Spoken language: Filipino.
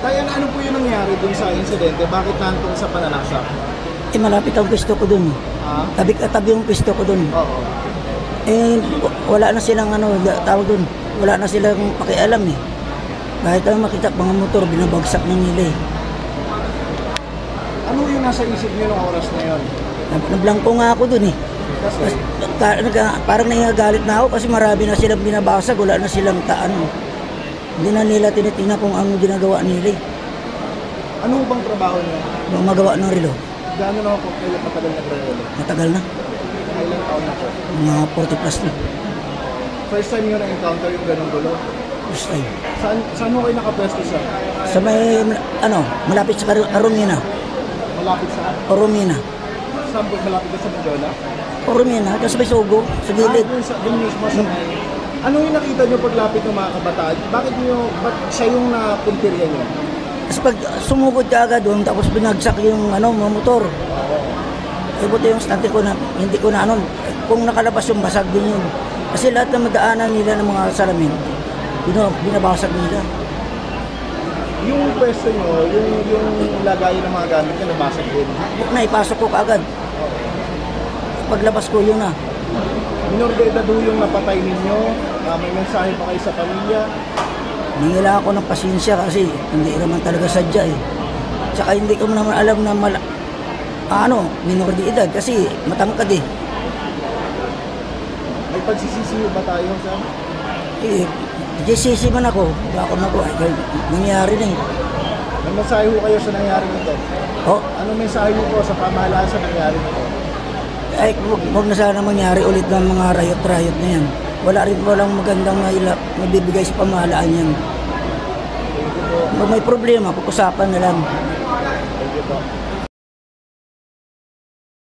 Kaya ano po yung nangyari dun sa insidente? Bakit nantong sa pananaksak? Eh, malapit ang pwesto ko dun. Ha? Tabi yung pwesto ko dun. Oo. Eh, wala na silang tawag dun. Wala na silang pakialam eh. Kahit ang makita mga motor, binabagsak ng nila eh. Ano yung nasa isip niyo ng oras na yun? Nablangko nga ako dun eh. Kasi, Parang nangagalit na ako kasi marami na silang binabasag, wala na silang taano. Hindi na nila tinitingnan kung ano ginagawa nila eh. ano bang trabaho niyo? Yung magawa ng relo, Gaano na ako kailan matagal nagre-relo? matagal na. Ilang taon na po? Mga 40 plus na. First time niyo na-encounter yung ganong gulo? First time. Saan mo kayo nakapwesto sa? Sa may, malapit sa Arumina. Malapit sa? Arumina. Saan po? Malapit ka sa Medjola? Arumina, kasi may sugo, sa gilid. Dun mismo sa may... Ano yung nakita niyo paglapit ng mga kabataan? Ba't siya yung napuntirya niyo? Kasi pag sumugod ka agad doon, tapos binagsak yung mga motor. Eh, buti yung stante ko na, hindi ko na kung nakalabas yung basag din yun. Kasi lahat ng madaanan nila ng mga salamin, binabasag nila. Yung pwesto niyo, yung lagayan ng mga gamit niyo, nabasag din. Naipasok ko kaagad. Paglabas ko yun na. Minor de edad yung napatay ninyo, may mensahe pa kayo sa pamilya. Nangila ako ng pasensya kasi hindi naman talaga sadya eh. Tsaka hindi ko naman alam na minor de edad kasi matangkad eh. May pagsisisiyo ba tayo, sir? Eh, GCC man ako, hindi ako nangyari na eh. May mensahe ho kayo sa nangyari nito? Oh, Anong mensahe niyo po sa pamahalaan sa nangyari nito? ay, huwag na sana mangyari ulit ng mga riot na yan. Walang magandang mabibigay sa pamahalaan yan. Pag may problema, pag-usapan na lang. Thank you po.